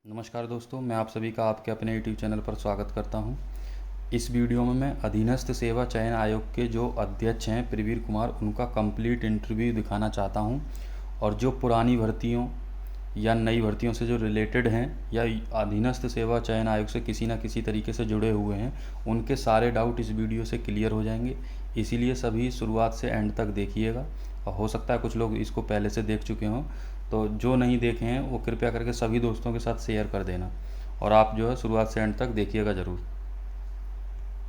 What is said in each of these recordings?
नमस्कार दोस्तों, मैं आप सभी का आपके अपने यूट्यूब चैनल पर स्वागत करता हूं। इस वीडियो में मैं अधीनस्थ सेवा चयन आयोग के जो अध्यक्ष हैं प्रवीर कुमार, उनका कंप्लीट इंटरव्यू दिखाना चाहता हूं। और जो पुरानी भर्तियों या नई भर्तियों से जो रिलेटेड हैं या अधीनस्थ सेवा चयन आयोग से किसी न किसी तरीके से जुड़े हुए हैं, उनके सारे डाउट इस वीडियो से क्लियर हो जाएंगे। इसीलिए सभी शुरुआत से एंड तक देखिएगा। और हो सकता है कुछ लोग इसको पहले से देख चुके हों, तो जो नहीं देखे हैं वो कृपया करके सभी दोस्तों के साथ शेयर कर देना। और आप जो है शुरुआत से एंड तक देखिएगा ज़रूर।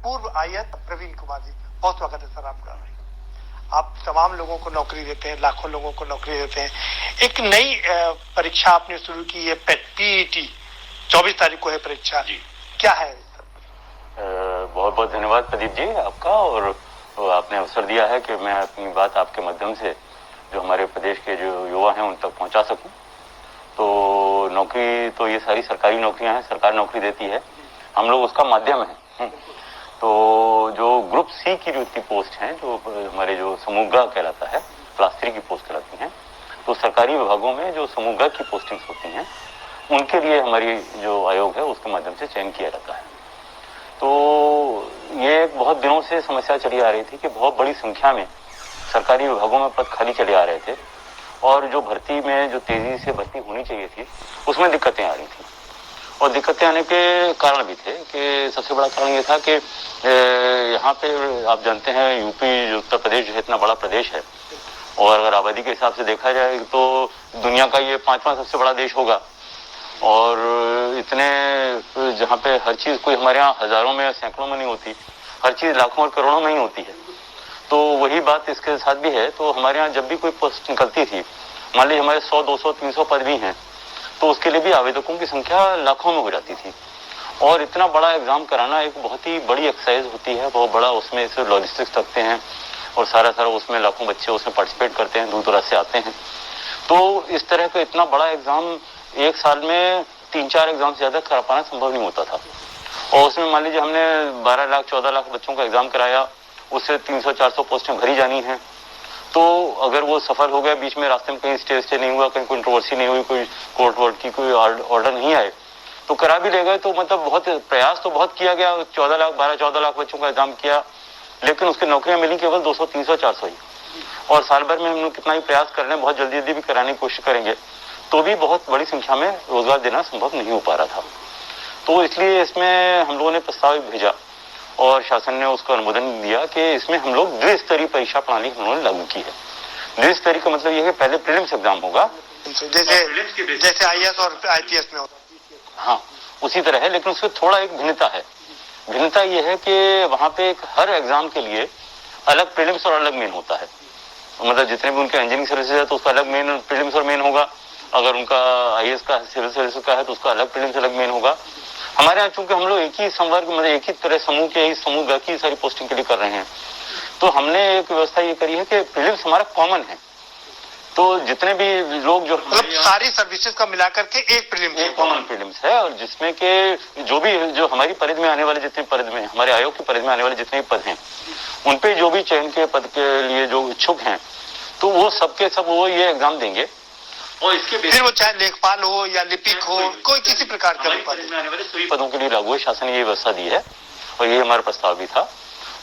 पूर्व आयुक्त प्रवीण कुमार जी, बहुत स्वागत है सर आपका। आप तमाम लोगों को नौकरी देते हैं, लाखों लोगों को नौकरी देते हैं। एक नई परीक्षा आपने शुरू की है, पीईटी 24 तारीख को है परीक्षा जी, क्या है? बहुत बहुत धन्यवाद प्रदीप जी आपका, और आपने अवसर दिया है कि मैं अपनी बात आपके माध्यम से जो हमारे प्रदेश के जो युवा हैं उन तक पहुंचा सकूं। तो नौकरी तो ये सारी सरकारी नौकरियां हैं, सरकार नौकरी देती है, हम लोग उसका माध्यम है। तो जो ग्रुप सी की जो पोस्ट हैं, जो हमारे जो समूह ग कहलाता है, क्लास 3 की पोस्ट कहलाती हैं, तो सरकारी विभागों में जो समूह ग की पोस्टिंग्स होती हैं उनके लिए हमारी जो आयोग है उसके माध्यम से चयन किया जाता है। तो ये बहुत दिनों से समस्या चली आ रही थी कि बहुत बड़ी संख्या में सरकारी विभागों में पद खाली चले आ रहे थे, और जो भर्ती में जो तेजी से भर्ती होनी चाहिए थी उसमें दिक्कतें आ रही थी। और दिक्कतें आने के कारण भी थे कि सबसे बड़ा कारण ये था कि यहाँ पे आप जानते हैं यूपी जो उत्तर प्रदेश जो है इतना बड़ा प्रदेश है, और अगर आबादी के हिसाब से देखा जाए तो दुनिया का ये 5वां सबसे बड़ा देश होगा। और इतने जहाँ पे हर चीज कोई हमारे यहाँ हजारों में सैकड़ों में नहीं होती, हर चीज लाखों और करोड़ों में ही होती है। तो वही बात इसके साथ भी है। तो हमारे यहाँ जब भी कोई पोस्ट निकलती थी, मान लीजिए हमारे 100, 200, 300 पद भी हैं, तो उसके लिए भी आवेदकों की संख्या लाखों में हो जाती थी। और इतना बड़ा एग्जाम कराना एक बहुत ही बड़ी एक्सरसाइज होती है, बहुत बड़ा उसमें सिर्फ लॉजिस्टिक्स रखते हैं, और सारा उसमें लाखों बच्चे उसमें पार्टिसिपेट करते हैं, दूर दराज से आते हैं। तो इस तरह का इतना बड़ा एग्जाम एक साल में 3-4 एग्जाम से ज्यादा करा पाना संभव नहीं होता था। और उसमें मान लीजिए हमने 12 लाख 14 लाख बच्चों का एग्जाम कराया, उससे 300-400 पोस्टें भरी जानी है। तो अगर वो सफल हो गया, बीच में रास्ते में कहीं स्टे नहीं हुआ, कहीं कंट्रोवर्सी नहीं हुई, कोई कोर्ट वोर्ट की कोई ऑर्डर नहीं आए, तो करा भी ले गए। तो मतलब बहुत प्रयास तो बहुत किया गया, 12 लाख बच्चों का एग्जाम किया, लेकिन उसकी नौकरियां मिली केवल 200, 300, 400 ही। और साल भर में हम लोग कितना ही प्रयास कर रहे हैं, बहुत जल्दी भी कराने की कोशिश करेंगे, तो भी बहुत बड़ी संख्या में रोजगार देना संभव नहीं हो पा रहा था। तो इसलिए इसमें हम लोगों ने प्रस्ताव भेजा, और शासन ने उसका अनुमोदन दिया कि इसमें हम लोग द्विस्तरीय परीक्षा प्रणाली उन्होंने लागू की है। द्विस्तरीय का मतलब यह है कि पहले प्रीलिम्स एग्जाम होगा, जैसे आईएएस और आईपीएस में होता है। हाँ, उसी तरह है, लेकिन उसमें थोड़ा एक भिन्नता है। भिन्नता यह है कि वहां पे हर एग्जाम के लिए अलग प्रीलिम्स और अलग मेन होता है। मतलब जितने भी उनके इंजीनियरिंग सर्विसेज है तो उसका अलग मेन प्रीलिम्स और मेन होगा, अगर उनका आईएएस का सिविल सर्विस का है तो उसका अलग प्रीलिम्स अलग मेन होगा। हमारे यहाँ चूंकि हम लोग एक ही संवर्ग, मतलब एक ही तरह समूह के, ही समूह ग की सारी पोस्टिंग के लिए कर रहे हैं, तो हमने एक व्यवस्था ये करी है कि प्रीलिम्स हमारा कॉमन है। तो जितने भी लोग जो मतलब सारी सर्विसेज का मिलाकर के एक प्रीलिम्स, एक कॉमन प्रीलिम्स है, और जिसमें के जो हमारी परिधि में आने वाले जितने पद में, हमारे आयोग की परिधि में आने वाले जितने भी पद हैं, उन पे जो भी चयन के पद के लिए जो इच्छुक हैं, तो वो सबके सब वो ये एग्जाम देंगे। और इसके फिर वो चाहे लेखपाल हो या लिपिक हो, कोई किसी प्रकार का पद में आने वाले सभी पदों के लिए लागू है। शासन ने ये व्यवस्था दी है, और ये हमारा प्रस्ताव भी था।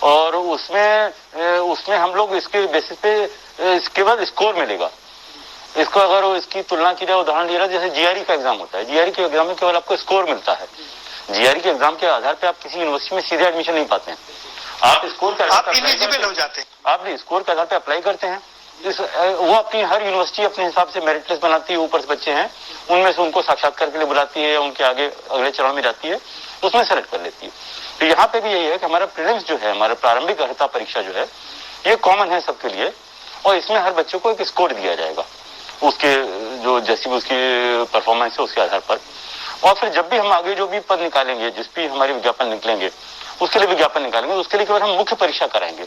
और उसमें हम लोग इसके बेसिस पे केवल स्कोर मिलेगा। इसको अगर इसकी तुलना की जाए, उदाहरण लिया जैसे जीआरई का एग्जाम होता है, जीआरई के एग्जाम में केवल आपको स्कोर मिलता है। जीआरई के एग्जाम के आधार पर आप किसी यूनिवर्सिटी में सीधे एडमिशन नहीं पाते हैं, आप स्कोर के आधार पर इलिजिबल हो जाते हैं। आप स्कोर के आधार पर अप्लाई करते हैं। वो अपनी हर यूनिवर्सिटी अपने हिसाब से मेरिट लिस्ट बनाती है, ऊपर से बच्चे हैं उनमें से उनको साक्षात्कार के लिए बुलाती है, उनके आगे अगले चरण में जाती है, उसमें सेलेक्ट कर लेती है। तो यहाँ पे भी यही है कि हमारा प्रीलिम्स जो है, हमारा प्रारंभिक अर्हता परीक्षा जो है, ये कॉमन है सबके लिए, और इसमें हर बच्चे को एक स्कोर दिया जाएगा, उसके जो जैसी भी उसकी परफॉर्मेंस है उसके आधार पर। और फिर जब भी हम आगे जो भी पद निकालेंगे, जिस भी हमारे विज्ञापन निकलेंगे, उसके लिए विज्ञापन निकालेंगे, उसके लिए केवल हम मुख्य परीक्षा कराएंगे।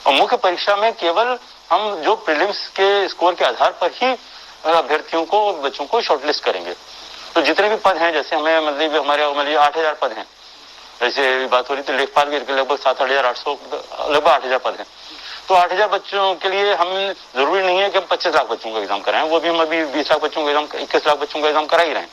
और मुख्य परीक्षा में केवल हम जो प्रीलिम्स के स्कोर के आधार पर ही अभ्यर्थियों को, बच्चों को शॉर्टलिस्ट करेंगे। तो जितने भी पद हैं, जैसे हमें मतलब हमारे 8,000 पद हैं, जैसे बात हो रही थी लेखपाल के लगभग 7,800, लगभग 8,000 पद हैं। तो 8,000 बच्चों के लिए हम जरूरी नहीं है कि हम 25 लाख बच्चों का एग्जाम कराएं, वो भी हम अभी 20 लाख बच्चों का एग्जाम, 21 लाख बच्चों का एग्जाम करा ही रहे हैं।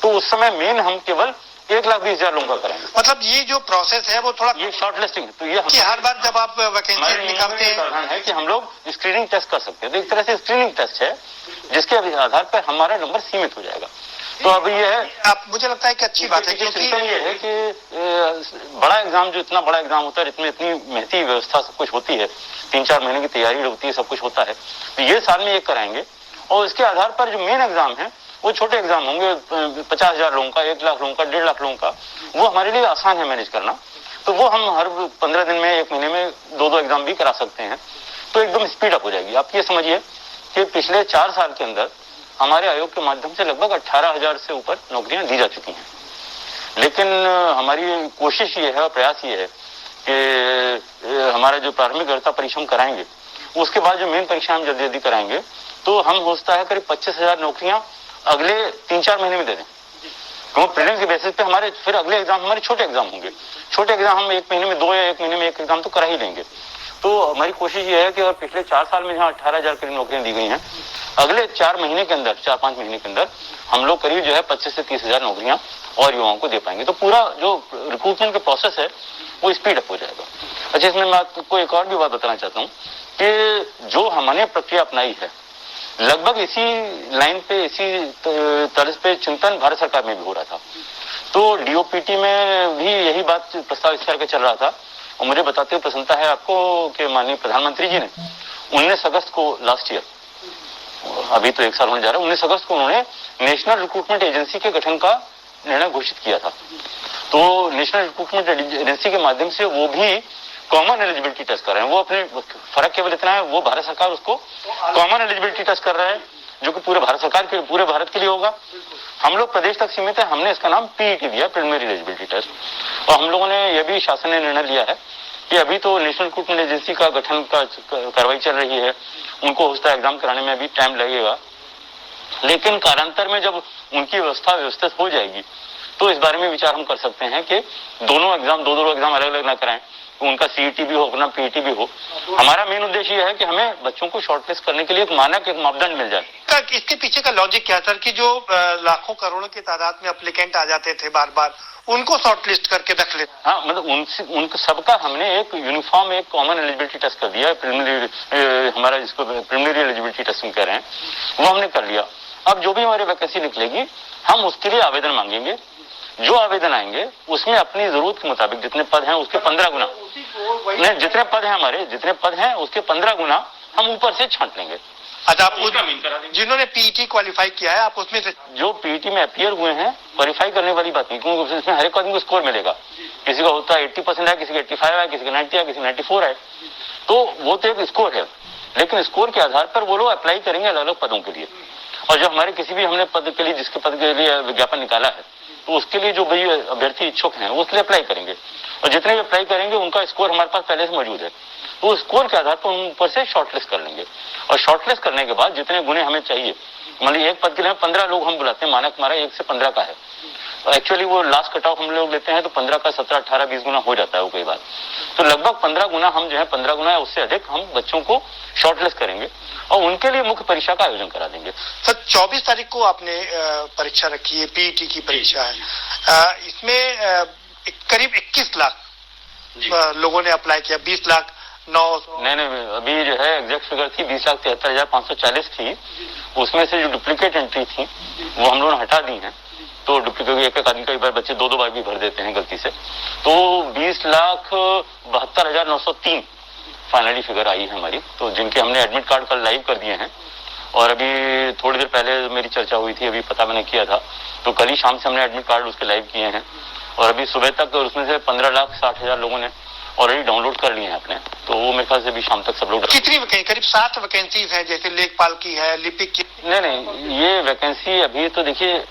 तो उस समय मेन हम केवल 1,20,000 लोगों का कराएंगे। मतलब ये जो प्रोसेस है वो थोड़ा ये शॉर्ट लिस्टिंग है, तो ये कि हर बार जब आप वैकेंसी निकालते हैं प्रावधान है कि हम लोग स्क्रीनिंग टेस्ट कर सकते हैं। तो एक तरह से स्क्रीनिंग टेस्ट है जिसके आधार पर हमारा नंबर सीमित हो जाएगा। तो अब ये है, आप, मुझे लगता है कि अच्छी बात है, क्योंकि ये है कि बड़ा एग्जाम, जो इतना बड़ा एग्जाम होता है, इसमें इतनी मेहनती व्यवस्था सब कुछ होती है, 3-4 महीने की तैयारी होती है, सब कुछ होता है, तो ये साल में एक कराएंगे। और इसके आधार पर जो मेन एग्जाम है वो छोटे एग्जाम होंगे, 50,000 लोगों का, 1 लाख लोगों का, 1.5 लाख लोगों का, वो हमारे लिए आसान है मैनेज करना। तो वो हम हर 15 दिन में, 1 महीने में 2-2 एग्जाम भी करा सकते हैं, तो एकदम स्पीड अप हो जाएगी। आप ये समझिए कि पिछले 4 साल के अंदर हमारे आयोग के माध्यम से लगभग 18,000 से ऊपर नौकरियां दी जा चुकी हैं। लेकिन हमारी कोशिश ये है और प्रयास ये है कि हमारा जो प्रारंभिक अर्हता परीक्षा हम कराएंगे, उसके बाद जो मेन परीक्षा हम जल्दी जल्दी कराएंगे, तो हम होता है करीब 25,000 नौकरियां अगले 3-4 महीने में दे दें। क्योंकि प्रीलिम्स के बेसिस पे हमारे फिर अगले एग्जाम हमारे छोटे एग्जाम होंगे। छोटे एग्जाम हम 1 महीने में 2 या 1 महीने में 1 एग्जाम तो करा ही लेंगे। तो हमारी कोशिश ये है कि और पिछले 4 साल में जहाँ 18,000 करीब नौकरियां दी गई हैं, अगले 4 महीने के अंदर, 4-5 महीने के अंदर हम लोग करीब जो है 25 से 30,000 नौकरियां और युवाओं को दे पाएंगे। तो पूरा जो रिक्रूटमेंट का प्रोसेस है वो स्पीड अप हो जाएगा। अच्छा, इसमें मैं आपको एक और भी बात बताना चाहता हूँ कि जो हमने प्रक्रिया अपनाई है, लगभग इसी लाइन पे, इसी तर्ज पे चिंतन भारत सरकार में भी हो रहा था। तो डीओपीटी में भी यही बात प्रस्ताव इस तरह का चल रहा था। और मुझे बताते हुए प्रसन्नता है आपको कि माननीय प्रधानमंत्री जी ने 19 अगस्त को लास्ट ईयर, अभी तो 1 साल होने जा रहा है, 19 अगस्त को उन्होंने नेशनल रिक्रूटमेंट एजेंसी के गठन का निर्णय घोषित किया था। तो नेशनल रिक्रूटमेंट एजेंसी के माध्यम से वो भी कॉमन एलिजिबिलिटी टेस्ट कर रहे हैं। वो अपने फर्क केवल इतना है, वो भारत सरकार उसको कॉमन एलिजिबिलिटी टेस्ट कर रहा है, जो कि पूरे भारत सरकार के, पूरे भारत के लिए होगा। हम लोग प्रदेश तक सीमित है, हमने इसका नाम पीईटी दिया, प्रीलिमिनरी एलिजिबिलिटी टेस्ट। और हम लोगों ने यह भी, शासन ने निर्णय लिया है कि अभी तो नेशनल रिक्रूटमेंट एजेंसी का गठन का कार्रवाई चल रही है, उनको होता एग्जाम कराने में अभी टाइम लगेगा। लेकिन कालांतर में जब उनकी व्यवस्था व्यवस्थित हो जाएगी तो इस बारे में विचार हम कर सकते हैं कि दोनों एग्जाम, दो एग्जाम अलग अलग ना कराएं, उनका सीईटी भी हो, अपना पीईटी भी हो। हमारा मेन उद्देश्य यह है कि हमें बच्चों को शॉर्टलिस्ट करने के लिए एक मानक, एक मापदंड मिल जाए। इसके पीछे का लॉजिक क्या सर, कि जो लाखों करोड़ों की तादाद में एप्लीकेंट आ जाते थे बार बार, उनको शॉर्टलिस्ट करके रख लेते? हाँ, मतलब उनका सबका हमने एक यूनिफॉर्म, एक कॉमन एलिजिबिलिटी टेस्ट कर दिया है। प्रीलिमिनरी, हमारा जिसको प्रीलिमिनरी एलिजिबिलिटी टेस्टिंग कह रहे हैं, वो हमने कर लिया। अब जो भी हमारी वैकेंसी निकलेगी, हम उसके लिए आवेदन मांगेंगे। जो आवेदन आएंगे उसमें अपनी जरूरत के मुताबिक जितने पद हैं उसके 15 गुना, नहीं, जितने पद हैं हमारे, जितने पद हैं उसके 15 गुना हम ऊपर से छांट लेंगे। अच्छा, आप जिन्होंने पीईटी क्वालिफाई किया है, आप उसमें से जो पीईटी में अपियर हुए हैं, क्वालिफाई करने वाली बात नहीं, क्योंकि इसमें हर एक आदमी को स्कोर मिलेगा। किसी का होता है 80% है, किसी का 85 है, किसी का 90 है, किसी का 94 है। तो वो तो एक स्कोर है, लेकिन स्कोर के आधार पर वो लोग अप्लाई करेंगे अलग अलग पदों के लिए। और जो हमारे किसी भी हमने पद के लिए, जिसके पद के लिए विज्ञापन निकाला है, तो उसके लिए जो भाई अभ्यर्थी इच्छुक हैं उसके लिए अप्लाई करेंगे। और जितने भी अप्लाई करेंगे उनका स्कोर हमारे पास पहले से मौजूद है, तो स्कोर के आधार पर उन ऊपर से शॉर्टलिस्ट कर लेंगे। और शॉर्टलिस्ट करने के बाद जितने गुणे हमें चाहिए, मतलब एक पद के लिए 15 लोग हम बुलाते हैं, मानक हमारा 1 से 15 का है। एक्चुअली वो लास्ट कट ऑफ हम लोग लेते हैं तो 15 का 17, 18, 20 गुना हो जाता है वो कई बार। तो लगभग 15 गुना हम जो है, 15 गुना या उससे अधिक हम बच्चों को शॉर्टलिस्ट करेंगे और उनके लिए मुख्य परीक्षा का आयोजन करा देंगे। सर, 24 तारीख को आपने परीक्षा रखी है, पीईटी की परीक्षा है। इसमें करीब 21 लाख लोगों ने अप्लाई किया, 20,09,000। नहीं, अभी जो है एग्जैक्ट फिगर थी 20,73,540 थी। उसमें से जो डुप्लीकेट एंट्री थी वो हम लोगों ने हटा दी है। तो डुप्लीकेट एक आदमी, कई बार बच्चे 2 बार भी भर देते हैं गलती से। तो 20,72,903 फाइनली फिगर आई है हमारी। तो जिनके हमने एडमिट कार्ड कल लाइव कर दिए हैं, और अभी थोड़ी देर पहले मेरी चर्चा हुई थी, अभी पता मैंने किया था, तो कल ही शाम से हमने एडमिट कार्ड उसके लाइव किए हैं। और अभी सुबह तक उसमें से 15,60,000 लोगों ने ऑलरेडी डाउनलोड कर लिए हैं अपने। तो वो मेरे ख्याल से भी शाम तक सब लोग। कितनी वैकेंसी? करीब 7 वैकेंसीज हैं, जैसे लेखपाल की है, लिपिक की। नहीं, ये वैकेंसी अभी तो देखिए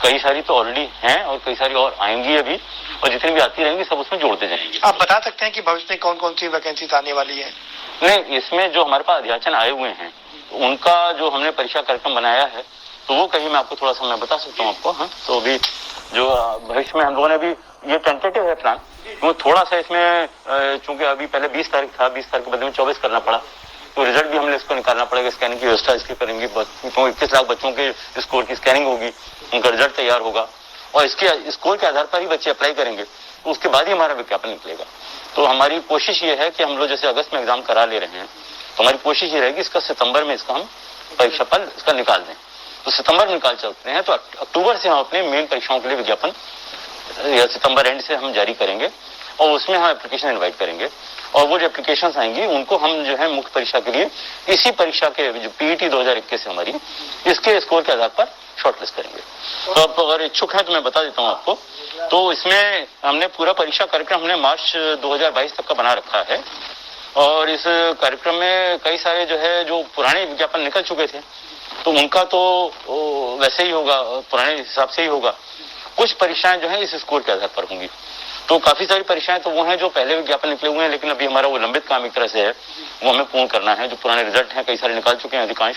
कई सारी तो ऑलरेडी हैं और कई सारी और आएंगी अभी, और जितनी भी आती रहेंगी सब उसमें जोड़ते जाएंगे। आप बता सकते हैं कि भविष्य में कौन कौन सी वैकेंसी आने वाली है? नहीं, इसमें जो हमारे पास अध्याचन आए हुए हैं, उनका जो हमने परीक्षा कार्यक्रम बनाया है, तो वो कहीं मैं आपको थोड़ा सा मैं बता सकता हूँ आपको। हाँ, तो अभी जो भविष्य में हम लोगों ने अभी ये टेंटेटिव है प्लान, वो थोड़ा सा इसमें चूंकि अभी पहले 20 तारीख था, 20 तारीख के बाद में 24 करना पड़ा, तो रिजल्ट भी हमने इसको निकालना पड़ेगा, स्कैनिंग की व्यवस्था इसकी करेंगे। 21 लाख बच्चों के स्कोर की स्कैनिंग होगी, उनका रिजल्ट तैयार होगा और इसके स्कोर के आधार पर ही बच्चे अप्लाई करेंगे, तो उसके बाद ही हमारा विज्ञापन निकलेगा। तो हमारी कोशिश ये है कि हम लोग जैसे अगस्त में एग्जाम करा ले रहे हैं, तो हमारी कोशिश ये रहेगी इसका सितंबर में इसका हम परीक्षा फल इसका निकाल दें। तो सितंबर में निकाल सकते हैं, तो अक्टूबर से हम अपने मेन परीक्षाओं के लिए विज्ञापन या सितंबर एंड से हम जारी करेंगे और उसमें हम एप्लीकेशन इनवाइट करेंगे और वो जो एप्लीकेशन आएंगी उनको हम जो है मुख्य परीक्षा के लिए इसी परीक्षा के जो पीईटी 2021 से हमारी इसके स्कोर के आधार पर शॉर्टलिस्ट करेंगे। तो अब अगर इच्छुक है तो मैं बता देता हूँ आपको। तो इसमें हमने पूरा परीक्षा कार्यक्रम हमने मार्च 2022 तक का बना रखा है और इस कार्यक्रम में कई सारे जो है जो पुराने विज्ञापन निकल चुके थे तो उनका तो वैसे ही होगा, पुराने हिसाब से ही होगा। कुछ परीक्षाएं जो है इस स्कोर के आधार पर होंगी। तो काफी सारी परीक्षाएं तो वो हैं जो पहले विज्ञापन निकले हुए हैं, लेकिन अभी हमारा वो लंबित काम एक तरह से है, वो हमें पूर्ण करना है। जो पुराने रिजल्ट हैं कई सारे निकाल चुके हैं अधिकांश।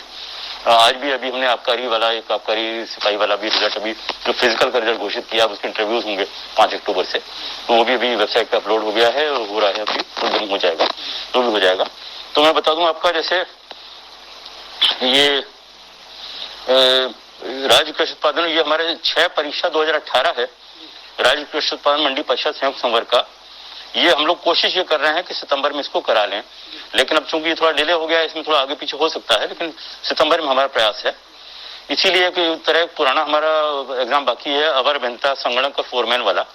आज भी अभी हमने आबकारी वाला, एक आबकारी सिपाही वाला भी रिजल्ट अभी जो फिजिकल का रिजल्ट घोषित किया, उसके इंटरव्यूज होंगे 5 अक्टूबर से, तो वो भी अभी वेबसाइट पे अपलोड हो गया है और हो रहा है, अभी कुछ दिन हो जाएगा, तो भी हो जाएगा। तो मैं बता दूं आपका, जैसे ये राज्य कृषि उत्पादन, ये हमारे 6 परीक्षा 2018 है, राज्य कृषि उत्पादन मंडी परिषद संयुक्त संवर्ग का। ये हम लोग कोशिश ये कर रहे हैं कि सितंबर में इसको करा लें, लेकिन अब चूंकि थोड़ा डिले हो गया है, इसमें थोड़ा आगे पीछे हो सकता है, लेकिन सितंबर में हमारा प्रयास है। इसीलिए कि तरह पुराना हमारा एग्जाम बाकी है, अवर अभियंता संगणक और फोरमैन वाला,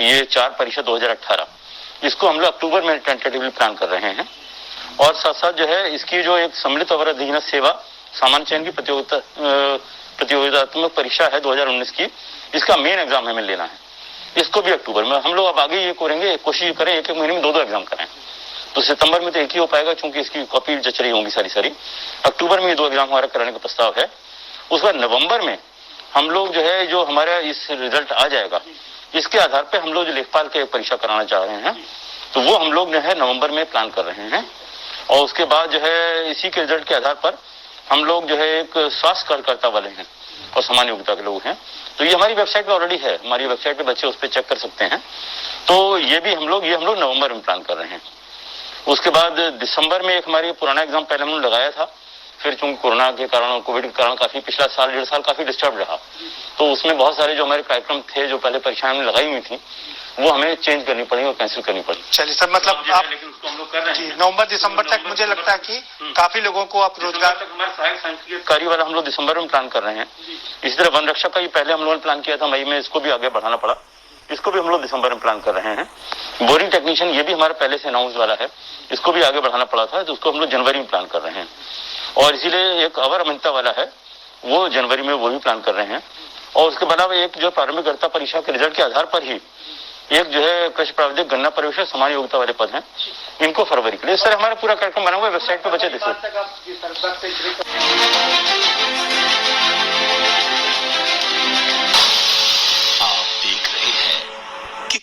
ये 4 परीक्षा 2018, इसको हम लोग अक्टूबर में टेंटेटिवली प्लान कर रहे हैं। और साथ साथ जो है इसकी जो एक सम्मिलित अवर अधीनस्थ सेवा सामान्य चयन की प्रतियोगितात्मक परीक्षा है 2019 की, इसका मेन एग्जाम हमें लेना है, इसको भी अक्टूबर में। हम लोग अब आगे ये करेंगे, कोशिश करें एक महीने में 2 एग्जाम करें। तो सितंबर में तो एक ही हो पाएगा क्योंकि इसकी कॉपी जच रही होंगी सारी। अक्टूबर में ये 2 एग्जाम हमारा कराने का प्रस्ताव है। उसके बाद नवंबर में हम लोग जो है, जो हमारा इस रिजल्ट आ जाएगा, इसके आधार पर हम लोग जो लेखपाल के परीक्षा कराना चाह रहे हैं, तो वो हम लोग जो है नवंबर में प्लान कर रहे हैं। और उसके बाद जो है इसी के रिजल्ट के आधार पर हम लोग जो है एक स्वास्थ्य कार्यकर्ता वाले हैं और सामान्य योग्यता के लोग हैं, तो ये हमारी वेबसाइट पे ऑलरेडी है, हमारी वेबसाइट पे बच्चे उस पर चेक कर सकते हैं। तो ये भी हम लोग नवंबर में प्लान कर रहे हैं। उसके बाद दिसंबर में एक हमारी पुराना एग्जाम पहले हमने लगाया था, फिर चूंकि कोरोना के कारण, कोविड के कारण काफी पिछला साल 1.5 साल काफी डिस्टर्ब रहा, तो उसमें बहुत सारे जो हमारे कार्यक्रम थे जो पहले परीक्षाएं हमने लगाई हुई थी वो हमें चेंज करनी पड़ी और कैंसिल करनी पड़ी। चलिए सर, मतलब आप, लेकिन उसको हम लोग कर रहे हैं नवंबर दिसंबर तक मुझे लगता है कि काफी लोगों को आप रोजगार तक हमारे सहायक सांख्यिकी कार्य वाला हम लोग दिसंबर में प्लान कर रहे हैं। इसी तरह वन रक्षा का ये पहले हम लोगों ने प्लान किया था मई में, इसको भी आगे बढ़ाना पड़ा, इसको भी हम लोग दिसंबर में प्लान कर रहे हैं। बोरिंग टेक्नीशियन ये भी हमारा पहले से अनाउंस वाला है, इसको भी आगे बढ़ाना पड़ा था, तो उसको हम लोग जनवरी में प्लान कर रहे हैं। और इसीलिए एक अवर अभियंता वाला है, वो जनवरी में वो भी प्लान कर रहे हैं। और उसके अलावा एक जो प्रारंभिक परीक्षा के रिजल्ट के आधार पर ही एक जो है कृषि प्राविधिक गन्ना परिवेशक सामान्य योग्यता वाले पद हैं, इनको फरवरी के लिए। सर हमारा पूरा कार्यक्रम बना हुआ है, वेबसाइट पे बच्चे देख सकते हैं। आप देख रहे हैं कि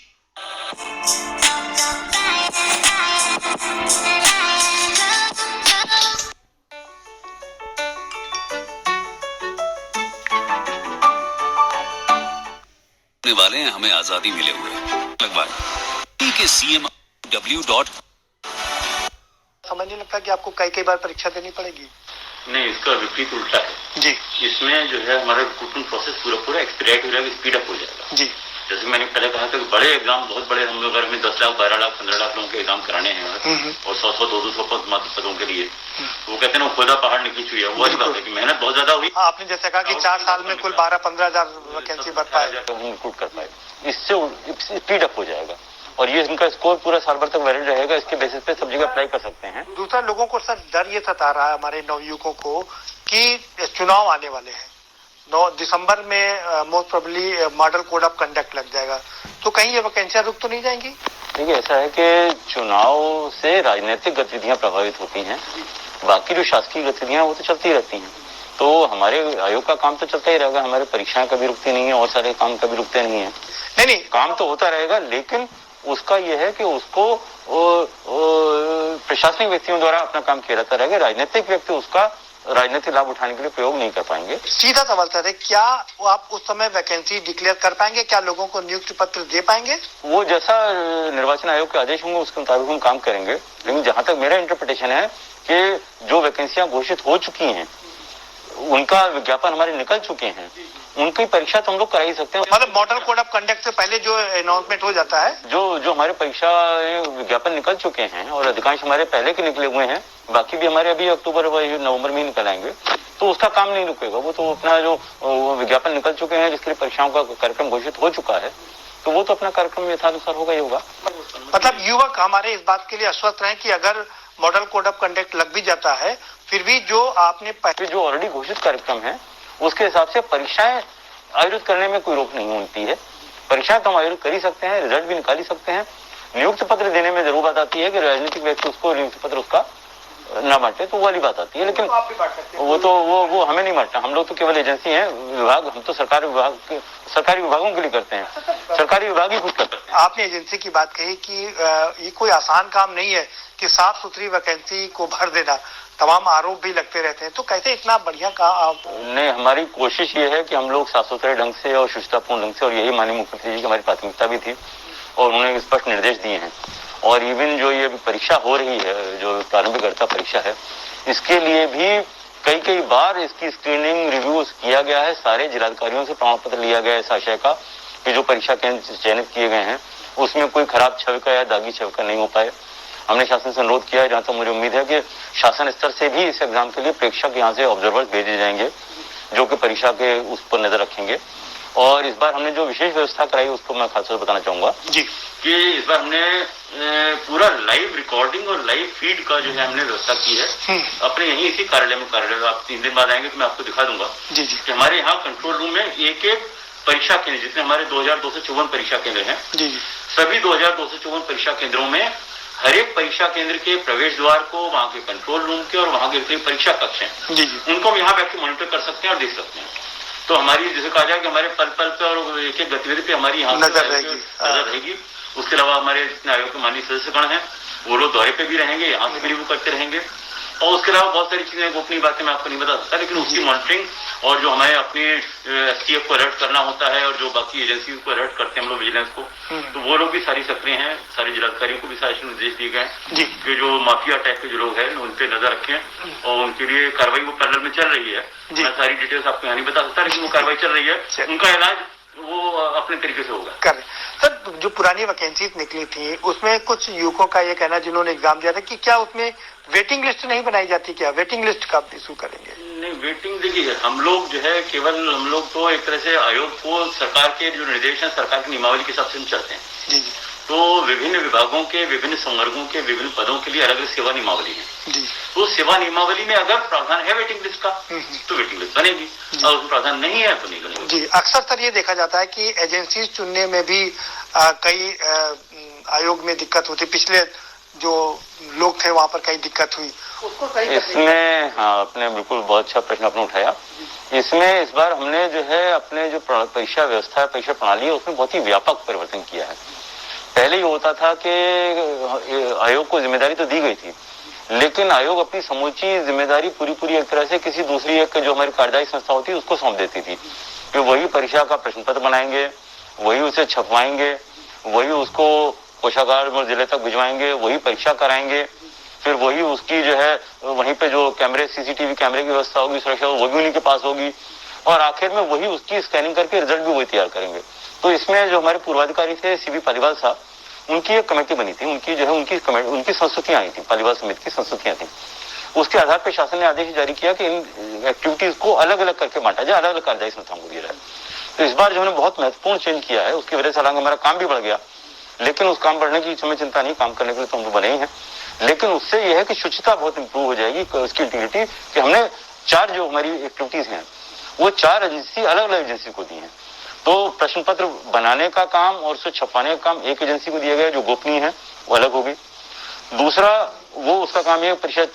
वाले हैं, हमें आजादी मिले हुए लगभग के CMW. समझ नहीं लगता कि आपको कई बार परीक्षा देनी पड़ेगी? नहीं, इसका विपरीत उल्टा है जी। इसमें जो है हमारा रिक्रूटमेंट प्रोसेस पूरा एक्सपीडिएट हो जाएगा, स्पीड अप हो जाएगा जी। जैसे मैंने पहले कहा था कि बड़े एग्जाम बहुत बड़े, हम लोग अगर हमें 10 लाख 12 लाख 15 लाख लोगों के एग्जाम कराने हैं और 100 200 पदों के लिए, वो कहते हैं ना खुदा पहाड़ निकली चुई है, वही बात है कि मेहनत बहुत ज्यादा हुई। आपने जैसे कहा कि 4 साल में कुल 12-15 हजार वैकेंसी भर पाए, हम रिक्रूट कर पाए, इससे स्पीड अप हो जाएगा और ये इनका स्कोर पूरा साल भर तक वैलिड रहेगा, इसके बेसिस पे सब जगह अप्लाई कर सकते हैं। दूसरा, लोगों को सर डर ये सता रहा है हमारे नवयुवकों को कि चुनाव आने वाले हैं, 9 दिसंबर में most probably model code of conduct लग जाएगा, तो कहीं ये वैकेंसियां रुक तो नहीं जाएंगी? देखिए ऐसा है कि चुनाव से राजनीतिक गतिविधियां प्रभावित होती हैं, बाकी जो शासकीय गतिविधियां वो तो चलती रहती हैं। तो हमारे आयोग का काम तो चलता ही रहेगा, हमारी परीक्षाएं कभी रुकती नहीं है और सारे काम कभी रुकते नहीं है। नहीं, काम तो होता रहेगा, लेकिन उसका यह है कि उसको प्रशासनिक व्यक्तियों द्वारा अपना काम किया जाता रहेगा, राजनीतिक व्यक्ति उसका राजनीतिक लाभ उठाने के लिए प्रयोग नहीं कर पाएंगे। सीधा सवाल सर है, क्या वो आप उस समय वैकेंसी डिक्लेयर कर पाएंगे? क्या लोगों को नियुक्ति पत्र दे पाएंगे? वो जैसा निर्वाचन आयोग के आदेश होंगे उसके मुताबिक हम काम करेंगे। लेकिन जहां तक मेरा इंटरप्रिटेशन है कि जो वैकेंसियां घोषित हो चुकी हैं, उनका विज्ञापन हमारे निकल चुके हैं, उनकी परीक्षा तो हम लोग करा ही सकते हैं। मतलब मॉडल कोड ऑफ कंडक्ट से पहले जो अनाउंसमेंट हो जाता है, जो हमारे परीक्षा विज्ञापन निकल चुके हैं और अधिकांश हमारे पहले के निकले हुए हैं, बाकी भी हमारे अभी अक्टूबर नवंबर में ही निकल आएंगे, तो उसका काम नहीं रुकेगा। वो तो अपना जो विज्ञापन निकल चुके हैं, जिसके लिए परीक्षाओं का कार्यक्रम घोषित हो चुका है, तो वो तो अपना कार्यक्रम यथानुसार होगा ही होगा। मतलब युवक हमारे इस बात के लिए आश्वस्त रहे कि अगर मॉडल कोड ऑफ कंडक्ट लग भी जाता है, फिर भी जो आपने जो ऑलरेडी घोषित कार्यक्रम है उसके हिसाब से परीक्षाएं आयोजित करने में कोई रोक नहीं होती है। परीक्षाएं तो हम आयोजित कर ही सकते हैं, रिजल्ट भी निकाल ही सकते हैं। नियुक्त पत्र देने में जरूर बात आती है कि राजनीतिक व्यक्ति उसको नियुक्त पत्र उसका ना बांटे, तो वो वाली बात आती है। लेकिन वो हमें नहीं बांटना, हम लोग तो केवल एजेंसी है, विभाग, हम तो सरकारी विभागों के लिए करते हैं, सरकारी विभाग ही खुद करते हैं। आपने एजेंसी की बात कही कि ये कोई आसान काम नहीं है कि साफ सुथरी वैकेंसी को भर देना, तमाम आरोप भी लगते रहते हैं, तो कैसे इतना बढ़िया काम? नहीं, हमारी कोशिश ये है कि हम लोग साफ सुथरे ढंग से और शुचितापूर्ण ढंग से, और यही माननीय मुख्यमंत्री जी की हमारी प्राथमिकता भी थी और उन्होंने स्पष्ट निर्देश दिए हैं। और इवन जो ये परीक्षा हो रही है, जो प्रारंभिक अर्हता परीक्षा है, इसके लिए भी कई बार इसकी स्क्रीनिंग रिव्यू किया गया है। सारे जिलाधिकारियों से प्रमाण पत्र लिया गया है इस आशय का कि जो परीक्षा केंद्र चयनित किए गए हैं उसमें कोई खराब छवि का या दागी छवि का नहीं हो पाए। हमने शासन से अनुरोध किया है, जहां तक मुझे उम्मीद है कि शासन स्तर से भी इस एग्जाम के लिए प्रेक्षक यहाँ से ऑब्जर्वर्स भेजे जाएंगे जो कि परीक्षा के उस पर नजर रखेंगे। और इस बार हमने जो विशेष व्यवस्था कराई उसको मैं खासतौर से बताना चाहूंगा जी कि इस बार हमने पूरा लाइव रिकॉर्डिंग और लाइव फीड का जो है हमने व्यवस्था की है अपने यहीं इसी कार्यालय में। आप 3 दिन बाद आएंगे तो मैं आपको दिखा दूंगा जी कि हमारे यहाँ कंट्रोल रूम में एक परीक्षा केंद्र, जितने हमारे 2254 परीक्षा केंद्र हैं, जी सभी 2254 परीक्षा केंद्रों में हर एक परीक्षा केंद्र के प्रवेश द्वार को, वहाँ के कंट्रोल रूम के और वहाँ के परीक्षा कक्ष हैं, जी उनको हम यहाँ बैठ के मॉनिटर कर सकते हैं और देख सकते हैं। तो हमारी जैसे कहा जाए कि हमारे पल पल पे और एक एक गतिविधि पे हमारी यहाँ नजर रहेगी। उसके अलावा हमारे जितने आयोग के माननीय सदस्यगण हैं वो लोग दौरे पे भी रहेंगे, यहाँ से भी रिव्यू करते रहेंगे। और उसके अलावा बहुत सारी चीजें, गोपनीय बातें मैं आपको नहीं बता सकता, लेकिन उसकी मॉनिटरिंग और जो हमें अपनी एसटीएफ को अलर्ट करना होता है और जो बाकी एजेंसी को अलर्ट करते हैं हम लोग विजिलेंस को, तो वो लोग भी सारी सक्रिय हैं। सारे जिलाधिकारियों को भी सारे निर्देश दिए गए हैं कि जो माफिया टाइप के जो लोग हैं उन पे नजर रखें और उनके लिए कार्रवाई वो पैरेलल में चल रही है। मैं सारी डिटेल्स आपको यहाँ नहीं बता सकता, लेकिन वो कार्रवाई चल रही है, उनका इलाज वो अपने तरीके से होगा। कर सर, जो पुरानी वैकेंसी निकली थी उसमें कुछ युवकों का ये कहना, जिन्होंने एग्जाम दिया था, कि क्या उसमें वेटिंग लिस्ट नहीं बनाई जाती? क्या वेटिंग लिस्ट कब इशू करेंगे? नहीं, वेटिंग देखिए, हम लोग जो है केवल हम लोग तो एक तरह से आयोग को सरकार के जो निर्देश हैं, सरकार की नियमावली के हिसाब से हम चलते हैं। जी तो विभिन्न विभागों के, विभिन्न संवर्गों के, विभिन्न पदों के लिए अलग अलग सेवा नियमावली है। जी तो सेवा नियमावली में अगर प्रावधान है वेटिंग लिस्ट का तो वेटिंग लिस्ट बनेगी, और उसमें प्रावधान नहीं है तो नहीं बनेगी। जी, अक्सर सर ये देखा जाता है कि एजेंसी चुनने में भी कई आयोग में दिक्कत होती, पिछले जो लोग थे वहां पर कई दिक्कत हुई, उसको सही इसमें हाँ, आपने बिल्कुल बहुत अच्छा प्रश्न अपने उठाया। इसमें इस बार हमने जो है अपने जो परीक्षा व्यवस्था, परीक्षा प्रणाली है, उसमें बहुत ही व्यापक परिवर्तन किया है। पहले ये होता था कि आयोग को जिम्मेदारी तो दी गई थी, लेकिन आयोग अपनी समूची जिम्मेदारी पूरी एक तरह से किसी दूसरी एक जो हमारी कार्यदायी संस्था होती है उसको सौंप देती थी कि वही परीक्षा का प्रश्न पत्र बनाएंगे, वही उसे छपवाएंगे, वही उसको कोषागार में जिले तक भिजवाएंगे, वही परीक्षा कराएंगे, फिर वही उसकी जो है वहीं पे जो कैमरे, सीसीटीवी कैमरे की व्यवस्था होगी, सुरक्षा वो भी उन्हीं के पास होगी, और आखिर में वही उसकी स्कैनिंग करके रिजल्ट भी वही तैयार करेंगे। तो इसमें जो हमारे पूर्वाधिकारी थे सीबी पालीवाल साहब, उनकी एक कमेटी बनी थी, उनकी जो है उनकी संस्तुतियां आई थी, पालीवाल समिति की संस्तुतियां थी। उसके आधार पर शासन ने आदेश जारी किया कि इन एक्टिविटीज को अलग अलग करके बांटा जाए, अलग अलग कार्यदायी संस्थाओं को दिया जाए। तो इस बार जो हमने बहुत महत्वपूर्ण चेंज किया है, उसकी वजह से हालांकि हमारा काम भी बढ़ गया, लेकिन उस काम बढ़ने की हमें चिंता नहीं, काम करने के लिए तो हम बने ही हैं, लेकिन उससे यह है कि शुचिता बहुत इंप्रूव हो जाएगी, उसकी इंटीग्रिटी, कि हमने 4 जो हमारी एक्टिविटीज हैं वो 4 एजेंसी, अलग अलग एजेंसी को दी हैं। तो प्रश्न पत्र बनाने का काम और उसे छपवाने का काम एक एजेंसी को दिया गया, जो गोपनीय है वो अलग होगी। दूसरा, वो उसका काम ये प्रश्न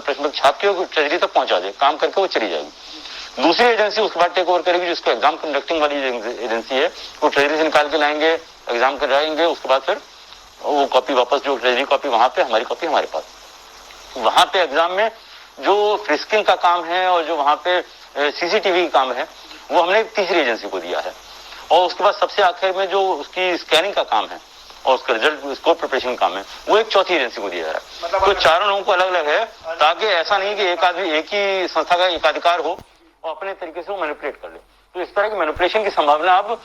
पत्र छाप के ट्रेजरी तक पहुंचा दे, काम करके वो चली जाएगी। दूसरी एजेंसी उसके बाद टेक ओवर करेगी, जिसको एग्जाम कंडक्टिंग वाली एजेंसी है, वो ट्रेजरी से निकाल के लाएंगे, एग्जाम कराएंगे, उसके बाद फिर वो कॉपी वापस, जो ट्रेजरी कॉपी वहां पे, हमारी कॉपी हमारे पास, वहां पे एग्जाम में जो फ्रिस्किंग का काम है और जो वहां पे सीसीटीवी का काम है वो हमने एक तीसरी एजेंसी को दिया है। और उसके बाद सबसे आखिर में जो उसकी स्कैनिंग का काम है और उसका रिजल्ट स्कोर प्रिपरेशन काम है वो एक चौथी एजेंसी को दिया जा रहा है। तो चारों लोगों को अलग अलग है, ताकि ऐसा नहीं कि एक आदमी एक ही संस्था का एकाधिकार हो और अपने तरीके से वो मैनिपुलेट कर ले। तो इस तरह की मैनिपुलेशन की संभावना अब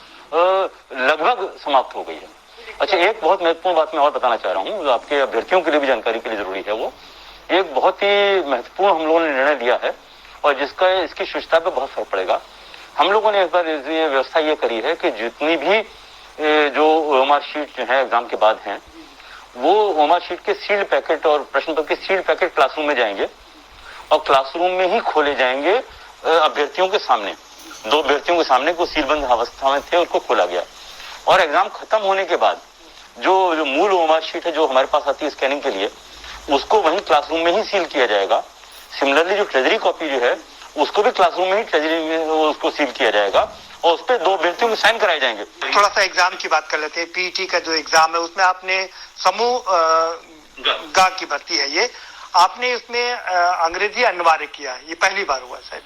लगभग समाप्त हो गई है। अच्छा, एक बहुत महत्वपूर्ण बात मैं और बताना चाह रहा हूँ, जो आपके अभ्यर्थियों के लिए भी जानकारी के लिए जरूरी है। वो एक बहुत ही महत्वपूर्ण हम लोगों ने निर्णय लिया है और जिसका इसकी शुचिता पे बहुत फर्क पड़ेगा। हम लोगों ने इस बार ये व्यवस्था ये करी है कि जितनी भी जो ओएमआर शीट जो है एग्जाम के बाद हैं, वो ओएमआर शीट के सील्ड पैकेट और प्रश्न पत्र के सील्ड पैकेट क्लासरूम में जाएंगे और क्लासरूम में ही खोले जाएंगे अभ्यर्थियों के सामने। 2 अभ्यर्थियों के सामने को सीलबंद अवस्था में थे, उसको खोला गया और एग्जाम खत्म होने के बाद जो मूल ओएमआर शीट है जो हमारे पास आती है स्कैनिंग के लिए, उसको वहीं क्लासरूम में ही सील किया जाएगा। सिमिलरली जो ट्रेजरी कॉपी जो है उसको भी क्लासरूम में ही ट्रेजरी में उसको सील किया जाएगा और उस पर 2 अभ्यर्थियों को साइन कराए जाएंगे। थोड़ा सा एग्जाम की बात कर लेते हैं। पीईटी का जो एग्जाम है उसमें आपने समूह गा की भर्ती है, ये आपने इसमें अंग्रेजी अनिवार्य किया है, ये पहली बार हुआ शायद।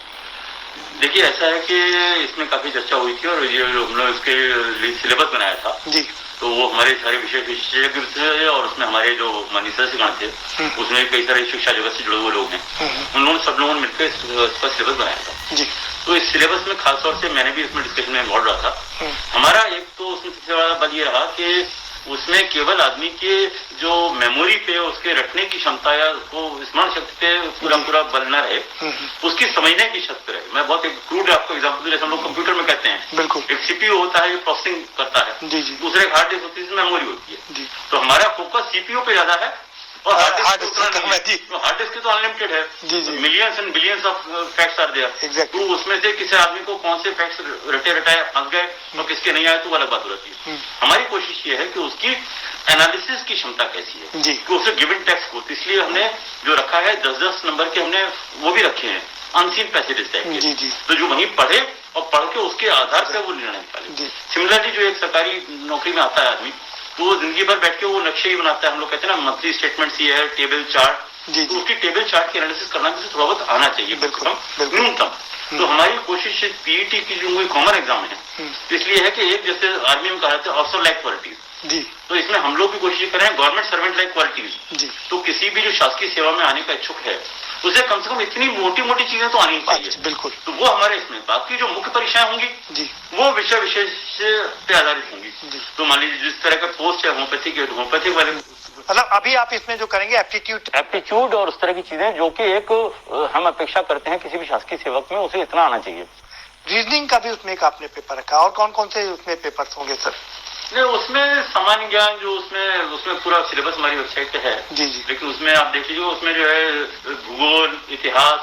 देखिए, ऐसा है कि इसमें काफी चर्चा हुई थी और ये हमने इसके लिए सिलेबस बनाया था जी। तो वो हमारे सारे विशेषज्ञ थे और उसमें हमारे जो माननीय सदस्यगण थे उसमें कई सारे शिक्षा जगत से जुड़े हुए लोग हैं, उन लोगों सब लोगों ने मिलकर इसका सिलेबस बनाया था जी। तो इस सिलेबस में खासतौर से मैंने भी इसमें डिस्कशन में इन्वॉल्व रहा था। हमारा एक तो उसमें सबसे बड़ा बल ये रहा कि उसमें केवल आदमी के जो मेमोरी पे उसके रखने की क्षमता या उसको स्मरण शक्ति पे पूरा बल न रहे, उसकी समझने की शक्ति रहे। मैं बहुत एक क्रूड आपको एग्जांपल जैसे हम लोग कंप्यूटर में कहते हैं, बिल्कुल, एक सीपीयू होता है जो प्रोसेसिंग करता है जी जी। दूसरे हार्ड डिस्क होती है, मेमोरी होती है जी। तो हमारा फोकस सीपीयू पे ज्यादा है और हार्ड डिस्क तो अनलिमिटेड है, millions and billions of facts are there. तो उसमें से किसी आदमी को कौन से फैक्ट्स रटे रटाए फंस गए और किसके नहीं आए तो वो अलग बात हो जाती है। हमारी कोशिश ये है कि उसकी एनालिसिस की क्षमता कैसी है कि उसे गिवन टेक्स्ट को, इसलिए हमने जो रखा है 10-10 नंबर के हमने वो भी रखे हैं अनसीन पैसेजेस टाइप के, तो जो वहीं पढ़े और पढ़ के उसके आधार पर वो निर्णय निकाले। सिमिलरली जो एक सरकारी नौकरी में आता है आदमी, तो वो जिंदगी भर बैठ के वो नक्शे ही बनाता है। हम लोग कहते हैं ना मंथली स्टेटमेंट ये है, टेबल चार्ट, तो उसकी टेबल चार्ट की एनालिसिस करना भी थोड़ा बहुत आना चाहिए न्यूनतम। तो हमारी कोशिश पीईटी की जो कॉमन एग्जाम है इसलिए है कि एक जैसे आर्मी में कहा जाता है ऑफिसर लाइक क्वालिटीज जी, तो इसमें हम लोग भी कोशिश कर रहे हैं गवर्नमेंट सर्वेंट लाइक क्वालिटीज जी। तो किसी भी जो शासकीय सेवा में आने का इच्छुक है उसे कम से कम इतनी मोटी मोटी चीजें तो आनी चाहिए, बिल्कुल। तो वो हमारे इसमें बाकी जो मुख्य परीक्षाएं होंगी जी वो विषय विशेष पे आधारित होंगी। तो मान लीजिए जिस तरह का पोस्ट है होम्योपैथी वाले, मतलब अभी आप इसमें जो करेंगे एप्टीट्यूड और उस तरह की चीजें जो कि एक हम अपेक्षा करते हैं किसी भी शासकीय सेवक में उसे इतना आना चाहिए। रीजनिंग का भी उसमें एक आपने पेपर रखा, और कौन कौन से उसमें पेपर्स होंगे सर? नहीं, उसमें सामान्य ज्ञान जो उसमें पूरा सिलेबस हमारी वेबसाइट पे है जी जी। लेकिन उसमें आप देख लीजिए उसमें जो है भूगोल, इतिहास,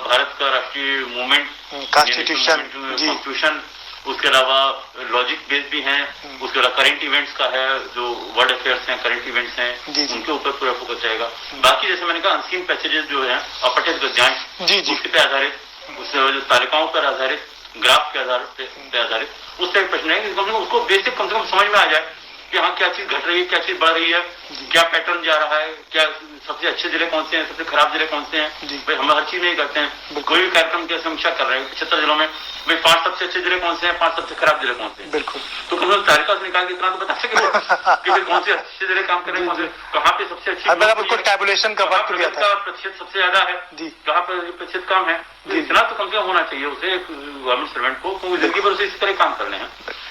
भारत का राष्ट्रीय मूवमेंट, कॉन्स्टिट्यूशन, उसके अलावा लॉजिक बेस भी हैं, उसके अलावा करंट इवेंट्स का है, जो वर्ल्ड अफेयर्स हैं, करंट इवेंट्स हैं, उनके ऊपर पूरा फोकस रहेगा। बाकी जैसे मैंने कहा अनसीन पैसेजेस जो है अपठित गद्यांश उसके पे आधारित, उससे तालिकाओं पर आधारित, ग्राफ के आधार पे आधारित उस तरह प्रश्न है कि उसको बेसिक कम से कम समझ में आ जाए कि हाँ क्या चीज घट रही है, क्या चीज बढ़ रही है, क्या पैटर्न जा रहा है, क्या सबसे अच्छे जिले कौन से हैं, सबसे खराब जिले कौन से हैं। भाई हम हर चीज नहीं करते हैं, कोई भी कार्यक्रम की समीक्षा कर रहे हैं 75 जिलों में, भाई 5 सबसे अच्छे जिले कौन से हैं, 5 सबसे खराब जिले कौन से हैं, बिल्कुल। तो कम से कम तालिका से निकाल के इतना तो बता सके कि भाई कौन से अच्छे जिले काम कर रहे हैं, कहाँ पे सबसे अच्छी टैबुलेशन का वक्त भी आता है, प्रतिशत सबसे ज्यादा है, कहाँ पर प्रतिशत कम है, इतना तो कम से कम होना चाहिए उसे गवर्नमेंट सर्वेंट को, क्योंकि जिंदगी भर उसे इसी तरह काम करने हैं,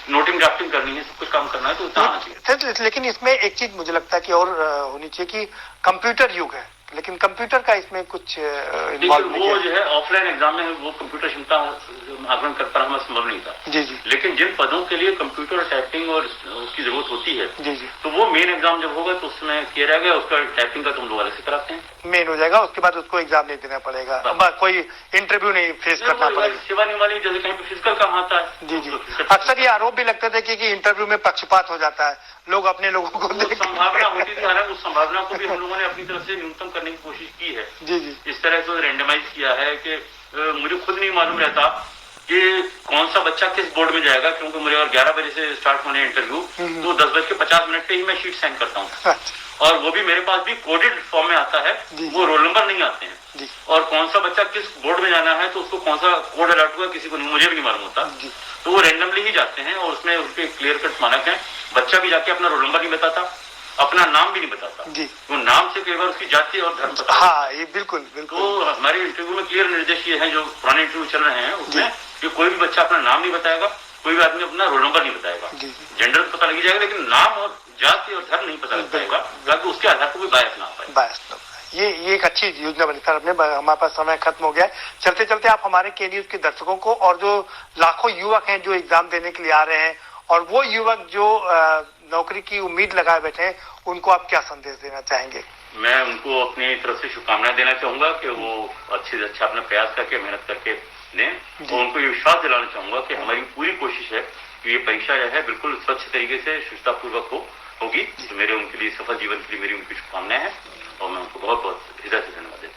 नोटिंग ड्राफ्टिंग करनी है, सब कुछ काम करना है, तो उतना आना चाहिए। लेकिन इसमें एक चीज मुझे लगता है कि और होनी चाहिए कि कंप्यूटर युग है, लेकिन कंप्यूटर का इसमें कुछ वो जो है ऑफलाइन एग्जाम में वो कंप्यूटर क्षमता आकलन कर पाना हमारा संभव नहीं था जी जी। लेकिन जिन पदों के लिए कंप्यूटर टाइपिंग और उसकी जरूरत होती है जी जी, तो वो मेन एग्जाम जब होगा तो उसमें किया जाएगा, उसका टाइपिंग का तुम लोग अलग से कराते हैं, मेन हो जाएगा, उसके बाद उसको एग्जाम नहीं देना पड़ेगा, कोई इंटरव्यू नहीं फेस करना पड़ेगा। सेवा निभाने जैसे कहीं पे फिजिकल काम आता है जी जी। अक्सर ये आरोप भी लगता था कि इंटरव्यू में पक्षपात हो जाता है, लोग अपने लोगों को संभावना होती थी, उस संभावना को भी हम लोगों ने अपनी तरफ से न्यूनतम करने की कोशिश की है जी जी। इस तरह से रेंडमाइज किया है कि मुझे खुद नहीं मालूम रहता कि कौन सा बच्चा किस बोर्ड में जाएगा, क्योंकि मुझे अगर 11 बजे से स्टार्ट होने इंटरव्यू तो 10:50 पे ही मैं शीट साइन करता हूँ, और वो भी मेरे पास भी कोडेड फॉर्म में आता है, वो रोल नंबर नहीं आते हैं। और कौन सा बच्चा किस बोर्ड में जाना है तो उसको कौन सा कोड अलर्ट हुआ किसी को नहीं, मुझे भी नहीं मालूम होता, तो वो रैंडमली ही जाते हैं और उसमें उसके क्लियर कट मानक है। बच्चा भी जाके अपना रोल नंबर नहीं बताता, अपना नाम भी नहीं बताता, वो नाम से कई बार उसकी जाति और धर्म बताता। हाँ, ये बिल्कुल बिल्कुल। तो हमारे इंटरव्यू में क्लियर निर्देश ये है, जो पुराने इंटरव्यू चल रहे हैं उसमें, कि कोई भी बच्चा अपना नाम नहीं बताएगा, कोई भी आदमी अपना रोल नंबर नहीं बताएगा, जेंडर पता लग जाएगा लेकिन नाम और जाति और धर्म नहीं पता लग पाएगा, ताकि उसके आधार पर कोई बायस ना पाए। बायस ना, ये एक अच्छी योजना बनी सर आपने। हमारे पास समय खत्म हो गया है, चलते चलते आप हमारे के न्यूज के दर्शकों को और जो लाखों युवक हैं जो एग्जाम देने के लिए आ रहे हैं, और वो युवक जो नौकरी की उम्मीद लगाए बैठे हैं, उनको आप क्या संदेश देना चाहेंगे? मैं उनको अपनी तरफ से शुभकामनाएं देना चाहूंगा कि वो अच्छे से अच्छा अपना प्रयास करके मेहनत करके दें, और उनको ये विश्वास दिलाना चाहूंगा कि हमारी पूरी कोशिश है कि ये परीक्षा जो है बिल्कुल स्वच्छ तरीके से शुचितापूर्वक होगी। तो मेरे उनके लिए सफल जीवन के लिए मेरी उनकी शुभकामनाएं हैं, और मैं उनको बहुत बहुत हृदय से धन्यवाद देता हूं।